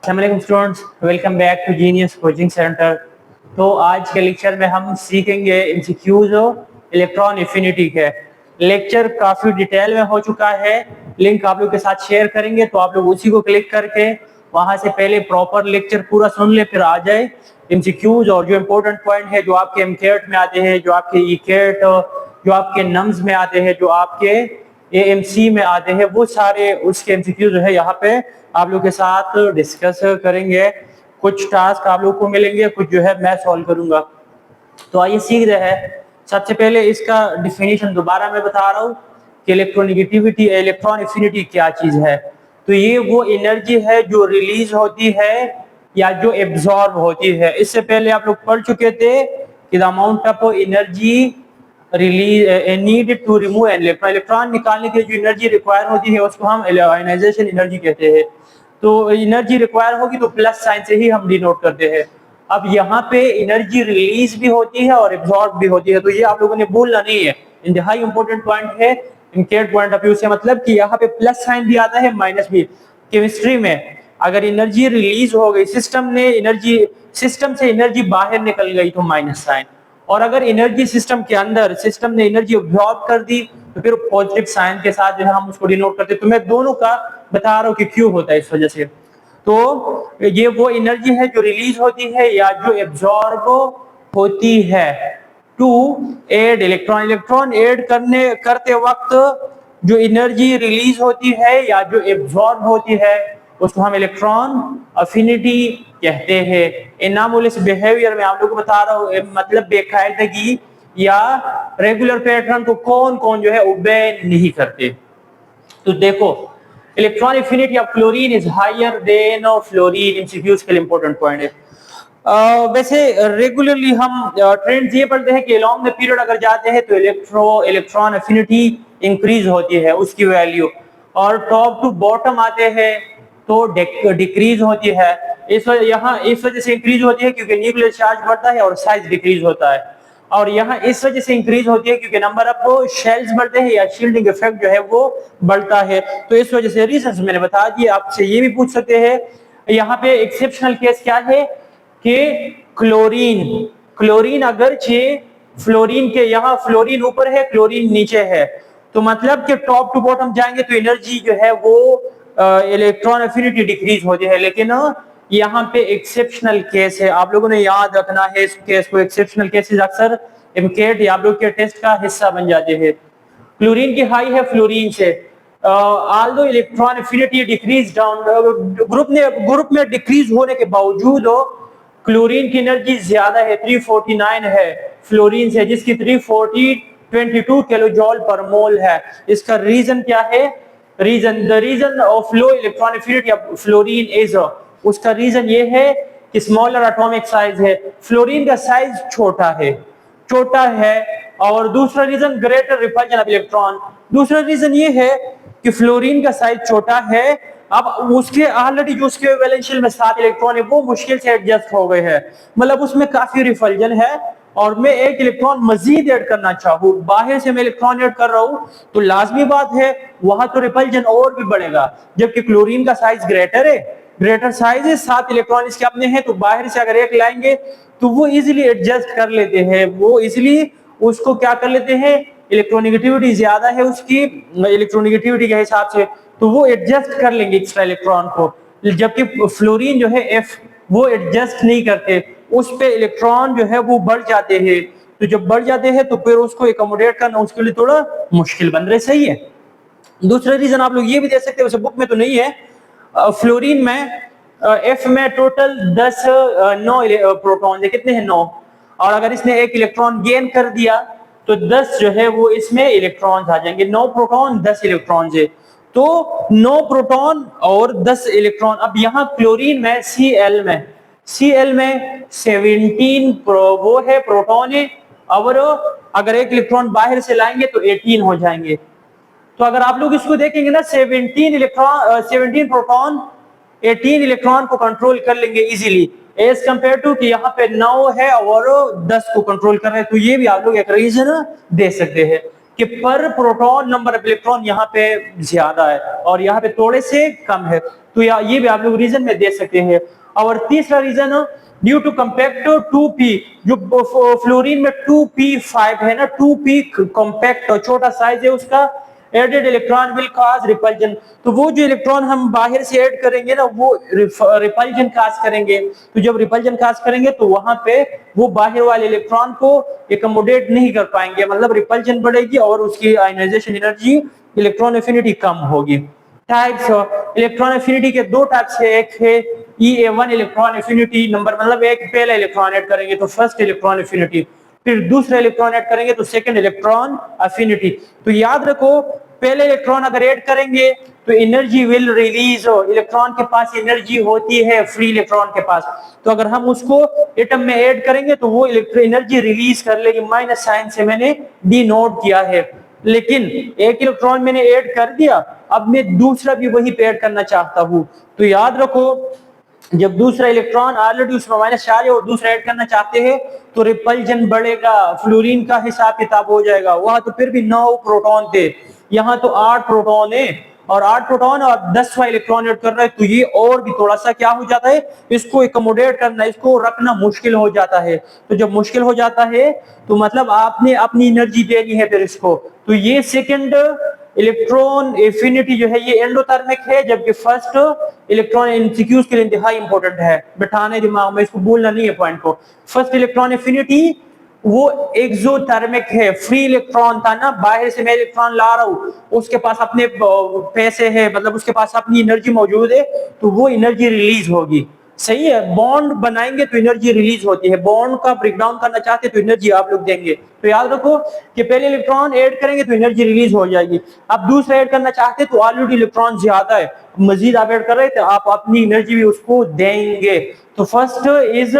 अस्सलाम students, welcome back to genius coaching centre. तो आज के लेक्चर में हम सीखेंगे एमसीक्यूज इलेक्ट्रॉन एफिनिटी के। लेक्चर काफ़ी डिटेल में हो चुका है, लिंक आप लोग के साथ शेयर करेंगे, तो आप लोग उसी को क्लिक करके वहां से पहले प्रॉपर लेक्चर पूरा सुन ले, फिर आ जाए एमसीक्यूज और जो इम्पोर्टेंट पॉइंट है जो आपके एमकेट में आते हैं, जो आपके ईकेट, जो आपके नम्स में आते हैं, जो आपके एएमसी में आते हैं, वो सारे उसके एमसीक्यू जो है यहाँ पे आप लोग के साथ डिस्कस करेंगे। कुछ टास्क आप लोग को मिलेंगे, कुछ जो है मैं सॉल्व करूंगा। तो आइए सीख रहे हैं। सबसे पहले इसका डिफिनीशन दोबारा मैं बता रहा हूँ कि इलेक्ट्रोनेगेटिविटी, इलेक्ट्रॉन एफिनिटी क्या चीज है। तो ये वो एनर्जी है जो रिलीज होती है या जो एब्जॉर्ब होती है। इससे पहले आप लोग पढ़ चुके थे कि the amount of energy release needed to remove an electron, electron निकालने के लिए जो एनर्जी रिक्वायर होती है उसको हम आयोनाइजेशन एनर्जी कहते हैं। तो एनर्जी रिक्वायर होगी तो प्लस साइन से ही हम डिनोट करते हैं। अब यहाँ पे एनर्जी रिलीज भी होती है और एब्जॉर्ब भी होती है, तो ये आप लोगों ने भूलना नहीं है, इंतहाई इंपॉर्टेंट पॉइंट है इनकेट पॉइंट ऑफ व्यू से। मतलब कि यहाँ पे प्लस साइन भी आता है, माइनस भी। केमिस्ट्री में अगर एनर्जी रिलीज हो गई, सिस्टम से एनर्जी बाहर निकल गई तो माइनस साइन, और अगर एनर्जी सिस्टम के अंदर, सिस्टम ने एनर्जी ऑब्जॉर्ब कर दी तो फिर पॉजिटिव साइन के साथ जो है हम उसको डिनोट करते हैं। तो मैं दोनों का बता रहा हूँ कि क्यों होता है इस वजह से। तो ये वो एनर्जी है जो रिलीज होती है या जो एब्जॉर्ब होती है to add electron. Electron add करते वक्त जो एनर्जी रिलीज होती है या जो एब्जॉर्ब होती है उसको हम इलेक्ट्रॉन अफिनिटी कहते हैं। इनामुलस बिहेवियर में आप लोगों को बता रहा हूँ, मतलब बेकायदगी या रेगुलर पैटर्न को कौन कौन जो है ओबे नहीं करते। तो देखो, electron affinity of chlorine is higher than fluorine. MCQs के लिए इंपॉर्टेंट पॉइंट है। वैसे रेगुलरली हम ट्रेंड्स ये पढ़ते हैं कि अलोंग द पीरियड अगर जाते हैं तो इलेक्ट्रॉन एफिनिटी इंक्रीज होती है उसकी वैल्यू, और टॉप टू बॉटम आते हैं तो डिक्रीज होती है। इस वजह से इंक्रीज होती है क्योंकि न्यूक्लियर चार्ज बढ़ता है और साइज डिक्रीज होता है। और यहाँ इस वजह से इंक्रीज होती है क्योंकि नंबर ऑफ शेल्स बढ़ते हैं या शील्डिंग इफेक्ट जो है वो बढ़ता है। तो इस वजह से रीजंस मैंने बता दिए। आपसे ये भी पूछ सकते हैं यहाँ पे एक्सेप्शनल केस क्या है कि क्लोरीन अगरचे फ्लोरीन के, यहाँ फ्लोरीन ऊपर है क्लोरीन नीचे है, तो मतलब कि टॉप टू बॉटम जाएंगे तो एनर्जी जो है वो इलेक्ट्रॉन एफिनिटी डिक्रीज होती है। लेकिन यहाँ पे एक्सेप्शनल केस है, आप लोगों ने याद रखना है इस केस को। एक्सेप्शनल केसेस अक्सर एमकेट या आप लोग के टेस्ट का हिस्सा बन जाते हैं। क्लोरीन की हाई है फ्लोरीन से, although electron affinity decrease down, group में डिक्रीज होने के बावजूद क्लोरीन की एनर्जी ज्यादा है, 349 है फ्लोरीन से, जिसकी 22 किलो जॉल पर मोल है। इसका रीजन क्या है? The reason of low electron affinity of fluorine is, उसका रीजन ये है कि स्मॉलर एटॉमिक साइज है, फ्लोरीन का साइज छोटा है। और दूसरा reason greater repulsion of electron. दूसरा रीजन ये है कि फ्लोरीन का साइज छोटा है, अब उसके ऑलरेडी जो उसके वैलेंशियल में 7 इलेक्ट्रॉन है वो मुश्किल से एडजस्ट हो गए हैं, मतलब उसमें काफी रिपल्जन है, और मैं एक इलेक्ट्रॉन मजीद ऐड करना चाहूँ, बाहर से मैं इलेक्ट्रॉन ऐड कर रहा हूँ, तो लाजमी बात है वहां तो रिपल्जन और भी बढ़ेगा। जबकि क्लोरीन का साइज ग्रेटर साइज है, 7 इलेक्ट्रॉन इसके अपने हैं, तो बाहर से अगर एक लाएंगे तो वो इजिली एडजस्ट कर लेते हैं, वो इजिली उसको क्या कर लेते हैं, इलेक्ट्रोनेगेटिविटी ज्यादा है उसकी, इलेक्ट्रोनेगेटिविटी के हिसाब से, तो वो एडजस्ट कर लेंगे एक्स्ट्रा इलेक्ट्रॉन को। जबकि फ्लोरीन जो है एफ, वो एडजस्ट नहीं करते, उस पे इलेक्ट्रॉन जो है वो बढ़ जाते हैं। तो जब बढ़ जाते हैं तो फिर उसको एकोमोडेट करना उसके लिए थोड़ा मुश्किल बन रहे। सही है। दूसरा रीजन आप लोग ये भी दे सकते हैं, वैसे बुक में तो नहीं है, फ्लोरीन में एफ में टोटल 9 प्रोटॉन है, कितने हैं? 9, और अगर इसने एक इलेक्ट्रॉन गेन कर दिया तो 10 जो है वो इसमें इलेक्ट्रॉन्स आ जाएंगे। 9 प्रोटॉन 10 इलेक्ट्रॉन्स है, तो 9 प्रोटॉन और 10 इलेक्ट्रॉन। अब यहाँ क्लोरीन में Cl में 17 वो है प्रोटॉन है, और अगर एक इलेक्ट्रॉन बाहर से लाएंगे तो 18 हो जाएंगे। तो अगर आप लोग इसको देखेंगे ना, 17 प्रोटॉन 18 इलेक्ट्रॉन को कंट्रोल कर लेंगे इजीली, एज कंपेयर टू कि यहाँ पे 9 है और 10 को कंट्रोल कर रहे हैं। तो ये भी आप लोग एक रीजन दे सकते हैं कि पर प्रोटॉन नंबर ऑफ इलेक्ट्रॉन यहाँ पे ज्यादा है और यहाँ पे थोड़े से कम है। तो ये भी आप लोग रीजन में दे सकते हैं। और तीसरा reason due to compact 2p, जो फ्लोरीन में 2p5 है ना, 2p कॉम्पैक्ट छोटा साइज है उसका, added electron will cause repulsion. तो वो जो इलेक्ट्रॉन हम बाहर से ऐड करेंगे ना वो रिपल्जन कॉज करेंगे। तो जब रिपल्जन कॉज करेंगे तो वहां पे वो बाहर वाले इलेक्ट्रॉन को एकोमोडेट नहीं कर पाएंगे, मतलब रिपल्जन बढ़ेगी और उसकी आयनाइजेशन एनर्जी, इलेक्ट्रॉन एफिनिटी कम होगी। टाइप्स ऑफ इलेक्ट्रॉन एफिनिटी के दो टाइप्स है, एक है EA1 इलेक्ट्रॉन एफिनिटी नंबर, मतलब एक पहला इलेक्ट्रॉन ऐड करेंगे तो फर्स्ट इलेक्ट्रॉन एफिनिटी, फिर दूसरा इलेक्ट्रॉन ऐड करेंगे तो सेकंड इलेक्ट्रॉन एफिनिटी। तो याद रखो पहले इलेक्ट्रॉन अगर ऐड करेंगे तो एनर्जी विल रिलीज हो, इलेक्ट्रॉन के पास एनर्जी होती है फ्री इलेक्ट्रॉन के पास, तो अगर हम उसको एटम में ऐड करेंगे तो वो एनर्जी रिलीज कर लेगी, माइनस साइन से मैंने डी नोट किया है। लेकिन एक इलेक्ट्रॉन मैंने ऐड कर दिया, अब मैं दूसरा भी वही पे ऐड करना चाहता हूं, तो याद रखो जब दूसरा इलेक्ट्रॉन ऑलरेडी उसमें माइनस चार्ज है और दूसरा ऐड करना चाहते हैं तो रिपल्जन बढ़ेगा, फ्लोरीन का हिसाब किताब हो जाएगा। वहां तो फिर भी 9 प्रोटॉन थे, यहाँ तो 8 प्रोटॉन है, और 8 प्रोटॉन और 10वां इलेक्ट्रॉन ऐड कर रहा है, तो ये और भी थोड़ा सा क्या हो जाता है, इसको एकोमोडेट करना, इसको रखना मुश्किल हो जाता है। तो जब मुश्किल हो जाता है तो मतलब आपने अपनी एनर्जी देनी है फिर इसको। तो ये सेकंड इलेक्ट्रॉन एफिनिटी जो है ये एंडोथर्मिक है, जबकि फर्स्ट इलेक्ट्रॉन एमसीक्यूज के लिए इंतहाई इंपॉर्टेंट है, बिठाने दिमाग में, इसको भूलना नहीं है पॉइंट को। फर्स्ट इलेक्ट्रॉन एफिनिटी वो एक्सोथर्मिक है, फ्री इलेक्ट्रॉन था ना, बाहर से मैं इलेक्ट्रॉन ला रहा हूं, उसके पास अपने पैसे है, मतलब उसके पास अपनी एनर्जी मौजूद है, तो वो एनर्जी रिलीज होगी। सही है, बॉन्ड बनाएंगे तो एनर्जी रिलीज होती है, बॉन्ड का ब्रेकडाउन करना चाहते तो एनर्जी आप लोग देंगे। तो याद रखो कि पहले इलेक्ट्रॉन ऐड करेंगे तो एनर्जी रिलीज हो जाएगी, अब दूसरा ऐड करना चाहते तो ऑलरेडी इलेक्ट्रॉन ज्यादा है, मजीद आप ऐड कर रहे थे, आप अपनी एनर्जी भी उसको देंगे। तो first is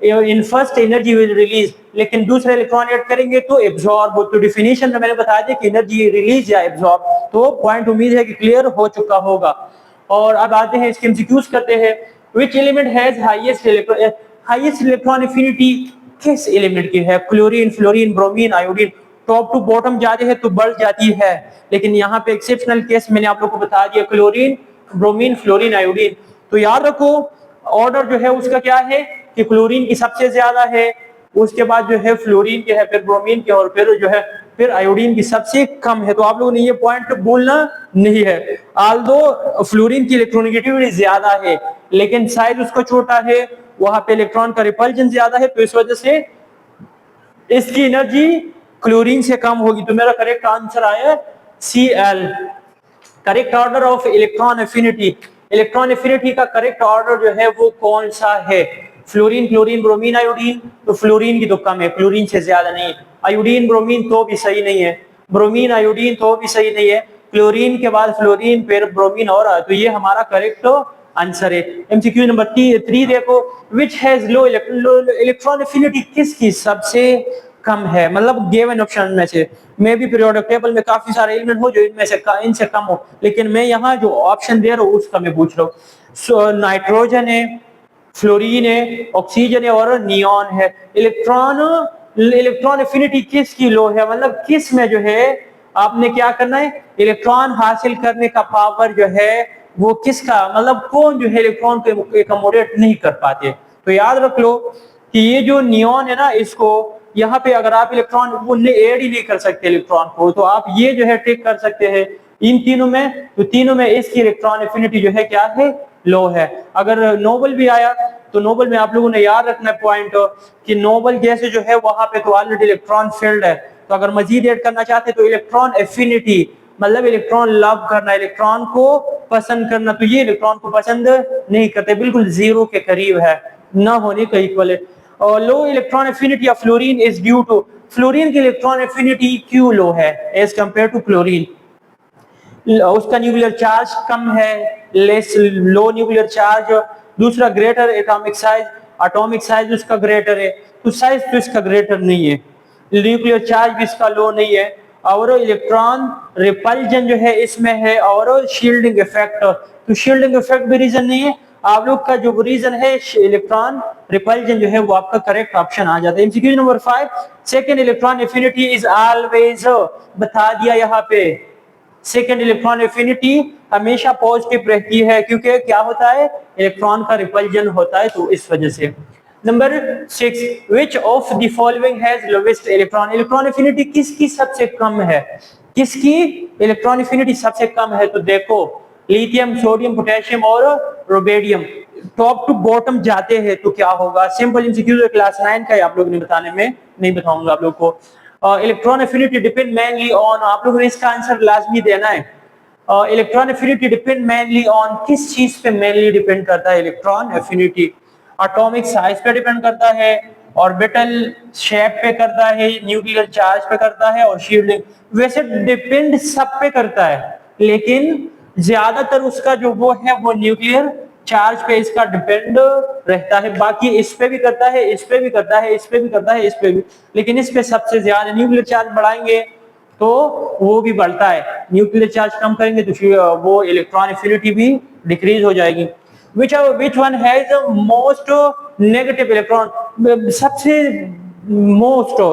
in first energy will release, लेकिन दूसरा इलेक्ट्रॉन ऐड करेंगे तो एब्जॉर्ब। तो डिफिनेशन में मैंने बताया था कि एनर्जी रिलीज या एब्जॉर्ब, तो पॉइंट उम्मीद है कि क्लियर हो चुका होगा। और अब आते हैं इसके एमसीक्यूज करते हैं। Which element has highest electron affinity? किस एलिमेंट की है? Chlorine, fluorine, bromine, iodine. Top to bottom जाते हैं तो बढ़ जाती है, लेकिन यहाँ पे एक्सेप्शनल केस मैंने आप लोग को बता दिया, क्लोरीन, ब्रोमीन, फ्लोरीन, आयोडीन। तो याद रखो ऑर्डर जो है उसका क्या है कि क्लोरीन की सबसे ज्यादा है, उसके बाद जो है फ्लोरीन के है, फिर ब्रोमीन के, और फिर जो है फिर आयोडीन की सबसे कम है। तो आप लोगों ने ये पॉइंट भूलना नहीं है। आल्दो फ्लोरीन की इलेक्ट्रोनेगेटिविटी ज्यादा है लेकिन साइज उसका छोटा है, वहां पे इलेक्ट्रॉन का रिपल्जन ज्यादा है, तो इस वजह से इसकी एनर्जी क्लोरीन से कम होगी। तो मेरा करेक्ट आंसर आया Cl। Correct order of electron affinity, electron affinity का करेक्ट ऑर्डर जो है वो कौन सा है? Fluorine, chlorine, bromine, iodine. तो फ्लोरीन की तो कम है, क्लोरीन से ज्यादा नहीं। आयोडीन, ब्रोमीन तो भी सही नहीं है, ब्रोमीन, आयोडीन तो भी सही नहीं है, क्लोरीन के बाद फ्लोरीन, फिर ब्रोमीन, और तो ये हमारा करेक्ट आंसर है। एमसीक्यू नंबर 3 देखो, which has low electron affinity, किसकी सबसे कम है? मतलब गिवन ऑप्शन में से, मे भी पीरियोडिक टेबल में काफी सारे एलिमेंट हो जो इनमें से इनसे कम हो, लेकिन मैं यहाँ जो ऑप्शन दे रहा हूँ उसका मैं पूछ रहा हूँ। नाइट्रोजन है, फ्लोरीन है, ऑक्सीजन है और नियॉन है। इलेक्ट्रॉन एफिनिटी किसकी लो है, मतलब किस में जो है आपने क्या करना है, इलेक्ट्रॉन हासिल करने का पावर जो है वो किसका, मतलब कौन जो है इलेक्ट्रॉन को एकोमोडेट नहीं कर पाते। तो याद रख लो कि ये जो नियॉन है ना, इसको यहाँ पे अगर आप इलेक्ट्रॉन वो ऐड ही नहीं कर सकते इलेक्ट्रॉन को, तो आप ये जो है टिक कर सकते हैं इन तीनों में। तो तीनों में इसकी इलेक्ट्रॉन एफिनिटी जो है क्या है, लो है। अगर नोबल भी आया तो नोबल में आप लोगों ने याद रखना है पॉइंट कि नोबल गैस जो है वहां पे तो ऑलरेडी इलेक्ट्रॉन फील्ड है, तो अगर मजीद ऐड करना चाहते तो इलेक्ट्रॉन एफिनिटी, मतलब इलेक्ट्रॉन लव करना, इलेक्ट्रॉन को पसंद करना, तो ये इलेक्ट्रॉन को पसंद नहीं करते, बिल्कुल जीरो के करीब है, ना होने का इक्वल है। और low electron affinity of fluorine is due to, fluorine की इलेक्ट्रॉन एफिनिटी क्यों लो है एज कंपेयर टू क्लोरीन? उसका न्यूक्लियर चार्ज कम है, लेस लो न्यूक्लियर चार्ज। दूसरा ग्रेटर एटॉमिक साइज उसका ग्रेटर है, तो साइज तो इसका ग्रेटर नहीं है, न्यूक्लियर चार्ज भी इसका लो नहीं है, और इलेक्ट्रॉन रिपल्जन जो है इसमें है, और शील्डिंग इफेक्ट, तो शील्डिंग इफेक्ट भी रीजन नहीं है। आप लोग का जो रीजन है इलेक्ट्रॉन रिपल्जन जो है वो आपका करेक्ट ऑप्शन आ जाता है। MCQ number 5, second electron affinity is always, बता दिया यहाँ पे सेकेंड इलेक्ट्रॉन एफिनिटी हमेशा पॉजिटिव रहती है, क्योंकि क्या होता है, इलेक्ट्रॉन का रिपल्जन होता है, तो इस वजह से। Number 6, which of the following has lowest electron, electron affinity किसकी सबसे कम है, किसकी इलेक्ट्रॉन एफिनिटी सबसे कम है, तो देखो लिथियम, सोडियम, पोटेशियम और रुबिडियम। टॉप टू बॉटम जाते हैं तो क्या होगा, सिंपल एमसीक्यू क्लास 9 का है, आप लोग ने बताने में नहीं बताऊंगा आप लोग को। Electron affinity depend mainly on, आप लोगों ने इसका आंसर लाजमी देना है। Electron affinity depend mainly on, किस चीज पे मेनली डिपेंड करता है इलेक्ट्रॉन एफिनिटी, एटॉमिक साइज पे डिपेंड करता है, ऑर्बिटल शेप पे करता है, न्यूक्लियर चार्ज पे करता है और शील्डिंग। वैसे डिपेंड सब पे करता है, लेकिन ज्यादातर उसका जो वो है वो न्यूक्लियर चार्ज पे इसका डिपेंड रहता है। बाकी इस पे भी करता है, इस पे भी करता है, इस पे भी करता है, इस पे भी, लेकिन इस पे सबसे ज्यादा न्यूक्लियर चार्ज बढ़ाएंगे तो वो भी बढ़ता है, न्यूक्लियर चार्ज कम करेंगे तो वो इलेक्ट्रॉन एफिनिटी भी डिक्रीज हो जाएगी। which one has the most negative electron,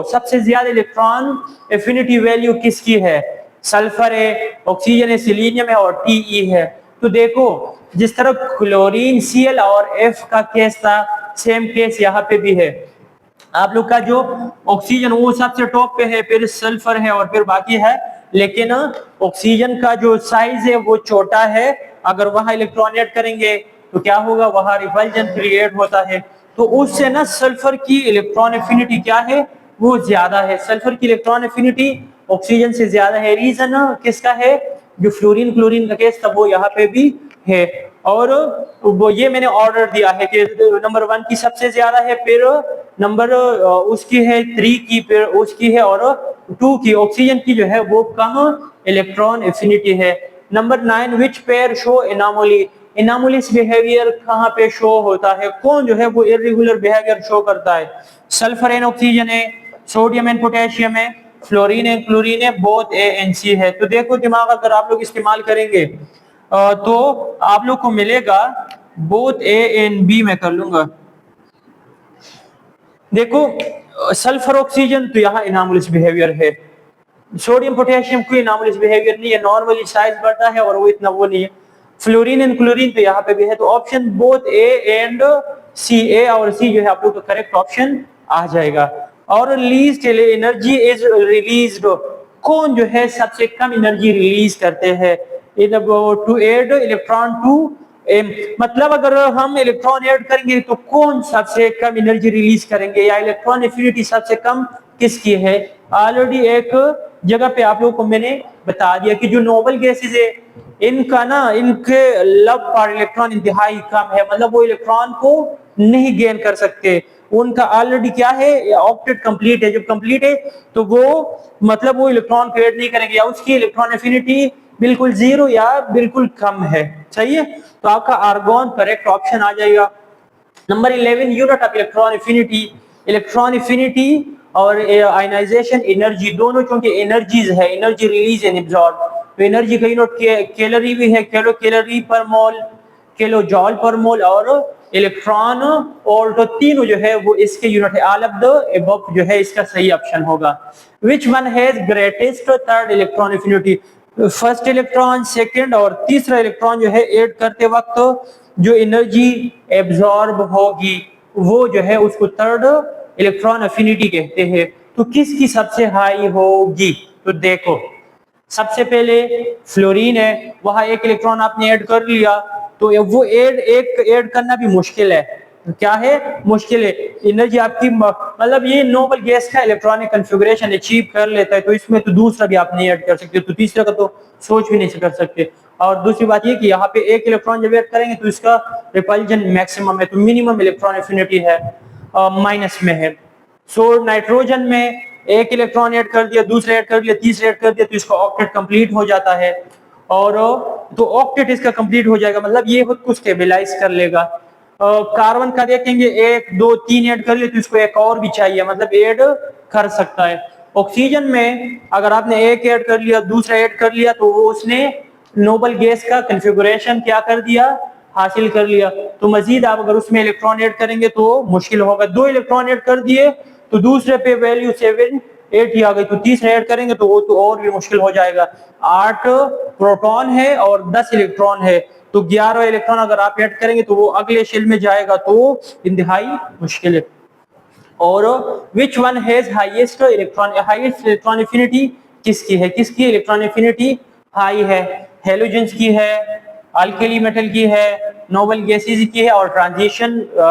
सबसे ज्यादा इलेक्ट्रॉन एफिनिटी वैल्यू किसकी है, सल्फर है, ऑक्सीजन है, सिलीनियम है और Te है। तो देखो जिस तरह क्लोरीन Cl और F का केस था, सेम केस यहाँ पे भी है। आप लोग का जो ऑक्सीजन वो सबसे टॉप पे है, फिर सल्फर है और फिर बाकी है, लेकिन ऑक्सीजन का जो साइज है वो छोटा है, अगर वहां इलेक्ट्रॉन ऐड करेंगे तो क्या होगा, वहां रिपल्जन क्रिएट होता है, तो उससे ना सल्फर की इलेक्ट्रॉन एफिनिटी क्या है, वो ज्यादा है, सल्फर की इलेक्ट्रॉन एफिनिटी ऑक्सीजन से ज्यादा है। रीजन किसका है, जो फ्लोरीन क्लोरीन का केस था वो यहाँ पे भी है, और वो ये मैंने ऑर्डर दिया है कि नंबर 1 की सबसे ज्यादा है, फिर नंबर उसकी है 3 की, फिर उसकी है और 2 की, ऑक्सीजन की जो है वो कम इलेक्ट्रॉन एफिनिटी है। Number 9, which pair show anomaly, anomalous behaviour कहाँ पे शो होता है, कौन जो है वो इरेगुलर बिहेवियर शो करता है, सल्फर एंड ऑक्सीजन है, सोडियम एंड पोटेशियम है, फ्लोरीन एंड क्लोरीन है, बोथ ए एंड सी है। तो देखो दिमाग अगर आप लोग इस्तेमाल करेंगे तो आप लोग को मिलेगा बोथ ए एंड बी, में कर लूंगा। देखो सल्फर ऑक्सीजन तो यहाँ एनोमलिस बिहेवियर है, सोडियम पोटेशियम कोई एनोमलिस बिहेवियर नहीं है, नॉर्मली साइज बढ़ता है और वो इतना वो नहीं है। फ्लोरीन एंड क्लोरीन तो यहाँ पे भी है, तो ऑप्शन बोथ ए एंड सी, ए और सी जो है आप लोग का करेक्ट ऑप्शन आ जाएगा। और लीस्ट एनर्जी इज रिलीज्ड, कौन जो है सबसे कम एनर्जी रिलीज करते हैं, to add electron to M, मतलब अगर हम इलेक्ट्रॉन ऐड करेंगे तो कौन सबसे कम एनर्जी रिलीज करेंगे, या इलेक्ट्रॉन एफिनिटी सबसे कम किसकी है। ऑलरेडी एक जगह पे आप लोगों को मैंने बता दिया कि जो नोबल गैसेस है इनका ना, इनके लव पर इलेक्ट्रॉन इंतहाई कम है, मतलब वो इलेक्ट्रॉन को नहीं गेन कर सकते, उनका ऑलरेडी क्या है, ऑक्टेट कंप्लीट है, जब कंप्लीट है तो वो मतलब वो इलेक्ट्रॉन क्रिएट नहीं करेंगे, या उसकी इलेक्ट्रॉन एफिनिटी बिल्कुल जीरो या बिल्कुल कम है। सही है, तो आपका आर्गॉन करेक्ट ऑप्शन आ जाएगा। Number 11, unit of electron affinity, electron affinity और आयनाइजेशन एनर्जी दोनों चूंकि एनर्जीज है, एनर्जी रिलीज एंड एब्जॉर्ब, तो एनर्जी का यूनिट कैलोरी भी है, किलो कैलोरी पर मोल, किलो जॉल पर मोल, और इलेक्ट्रॉन और तो तीनों जो है वो इसके यूनिट है। ऑल ऑफ द अबव जो है इसका सही ऑप्शन होगा। Which one has greatest third electron affinity, first electron, second और तीसरा इलेक्ट्रॉन जो है ऐड करते वक्त जो एनर्जी एब्जॉर्ब होगी वो जो है उसको थर्ड इलेक्ट्रॉन एफिनिटी कहते हैं। तो किसकी सबसे हाई होगी, तो देखो सबसे पहले फ्लोरीन है, वहां एक इलेक्ट्रॉन आपने ऐड कर लिया, तो वो ऐड करना भी मुश्किल है, क्या है, मुश्किल है, एनर्जी आपकी मतलब ये नोबल गैस का इलेक्ट्रॉनिक कॉन्फ़िगरेशन अचीव कर लेता है, तो इसमें तो दूसरा भी आप नहीं ऐड कर सकते, तो तीसरा का तो सोच भी नहीं कर सकते। और दूसरी बात ये कि यहाँ पे एक इलेक्ट्रॉन जब ऐड करेंगे तो इसका रिपल्जन मैक्सिमम है, तो मिनिमम इलेक्ट्रॉन एफिनिटी है माइनस में है। सो नाइट्रोजन में एक इलेक्ट्रॉन ऐड कर दिया, दूसरा ऐड कर दिया, तीसरा ऐड कर दिया, तो इसका ऑक्टेट कंप्लीट हो जाता है, और तो ऑक्टेट इसका कंप्लीट हो जाएगा, मतलब ये खुद को स्टेबलाइज कर लेगा। कार्बन का देखेंगे 1 2 3 ऐड कर लिया तो इसको एक और भी चाहिए, मतलब ऐड कर सकता है। ऑक्सीजन में अगर आपने एक ऐड कर लिया, दूसरा ऐड कर लिया, तो वो उसने नोबल गैस का कॉन्फ़िगरेशन क्या कर दिया, हासिल कर लिया। तो मजीद आप अगर उसमें इलेक्ट्रॉन ऐड करेंगे तो मुश्किल होगा। 2 इलेक्ट्रॉन ऐड कर दिए तो दूसरे पे वैल्यू 7 8 ही आ गई, तो 30 ऐड करेंगे तो वो तो और भी मुश्किल हो जाएगा। 8 प्रोटॉन है और 10 इलेक्ट्रॉन है, तो 11 इलेक्ट्रॉन अगर आप ऐड करेंगे तो वो अगले शेल में जाएगा, तो इंतहाई मुश्किल है। और which one has highest electron affinity, किसकी है, किसकी इलेक्ट्रॉन एफिनिटी हाई है? हेलोजेंस की है, अल्कली मेटल की है, नोबल गैसेस की है और ट्रांजिशन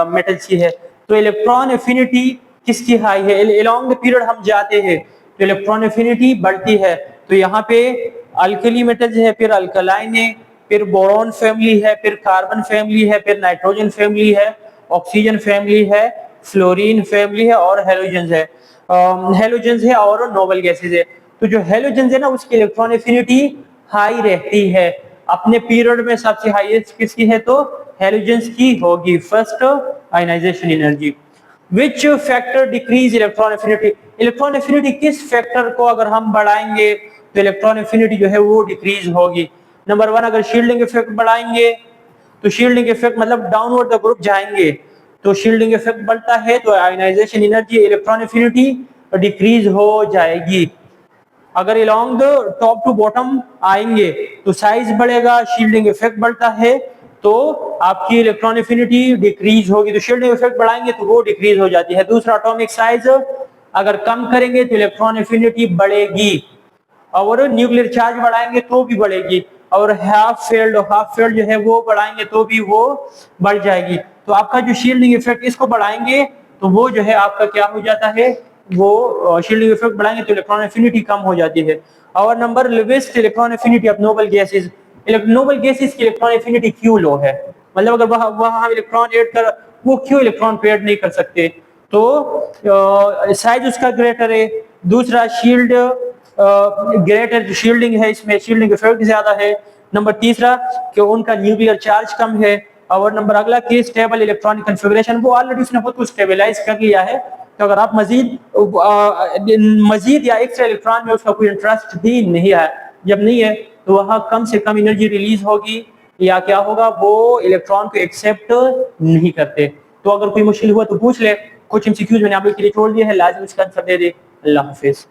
मेटल्स की है। तो इलेक्ट्रॉन एफिनिटी किसकी हाई है? अलोंग द पीरियड हम जाते हैं तो इलेक्ट्रॉन एफिनिटी बढ़ती है। तो यहाँ पे अल्कली मेटल्स है, फिर अल्कलाइन है, फिर बोरॉन फैमिली है, फिर कार्बन फैमिली है, फिर नाइट्रोजन फैमिली है, ऑक्सीजन फैमिली है, फ्लोरीन फैमिली है और हेलोजेंस है, हेलोजेंस है और नोबल गैसेस है। तो जो हेलोजेंस है ना उसकी इलेक्ट्रॉन एफिनिटी हाई रहती है। अपने पीरियड में सबसे हाईएस्ट किसकी है? तो हेलोजेंस की होगी, first ionisation energy. Which factor decrease electron affinity, electron affinity किस फैक्टर को अगर हम बढ़ाएंगे तो इलेक्ट्रॉन एफिनिटी जो है वो डिक्रीज होगी? नंबर 1, अगर शील्डिंग इफेक्ट बढ़ाएंगे तो शील्डिंग इफेक्ट मतलब डाउनवर्ड द ग्रुप जाएंगे, तो शील्डिंग इफेक्ट बढ़ता है तो ionisation energy, electron affinity decrease हो जाएगी। अगर along the top to bottom आएंगे तो साइज बढ़ेगा, शील्डिंग इफेक्ट बढ़ता है तो आपकी इलेक्ट्रॉन एफिनिटी डिक्रीज होगी, तो शील्डिंग इफेक्ट बढ़ाएंगे तो वो डिक्रीज हो जाती है। दूसरा, एटॉमिक साइज अगर कम करेंगे तो इलेक्ट्रॉन एफिनिटी बढ़ेगी, और न्यूक्लियर चार्ज बढ़ाएंगे तो भी बढ़ेगी, और हाफ फील्ड जो है वो बढ़ाएंगे तो भी वो बढ़ जाएगी। तो आपका जो शील्डिंग इफेक्ट इसको बढ़ाएंगे तो वो जो है आपका क्या हो जाता है, वो शील्डिंग इफेक्ट बढ़ाएंगे तो इलेक्ट्रॉन एफिनिटी कम हो जाती है। और number lowest electron affinity of noble gases, noble gases की इलेक्ट्रॉन एफिनिटी क्यों लो है? मतलब अगर वहां हम इलेक्ट्रॉन ऐड कर, वो क्यों इलेक्ट्रॉन पे ऐड नहीं कर सकते? तो साइज उसका ग्रेटर है, दूसरा शील्ड ग्रेटर शील्डिंग है, इसमें शील्डिंग इफेक्ट ज्यादा है, नंबर तीसरा कि उनका न्यूक्लियर चार्ज कम है, और नंबर अगला कि स्टेबल इलेक्ट्रॉनिक कॉन्फ़िगरेशन, वो ऑलरेडी उसने खुद को स्टेबलाइज कर लिया है। तो अगर आप मजीद या एक्स्ट्रा इलेक्ट्रॉन में उसका कोई इंटरेस्ट भी नहीं है, जब नहीं है तो वहां कम से कम एनर्जी रिलीज होगी, या क्या होगा, वो इलेक्ट्रॉन को एक्सेप्ट नहीं करते। तो अगर कोई मुश्किल हुआ तो पूछ ले, कुछ एमसीक्यूज मैंने आप लोग के लिए छोड़ दिए हैं, लाजिम इसका आंसर दे दे। अल्लाह हाफिज।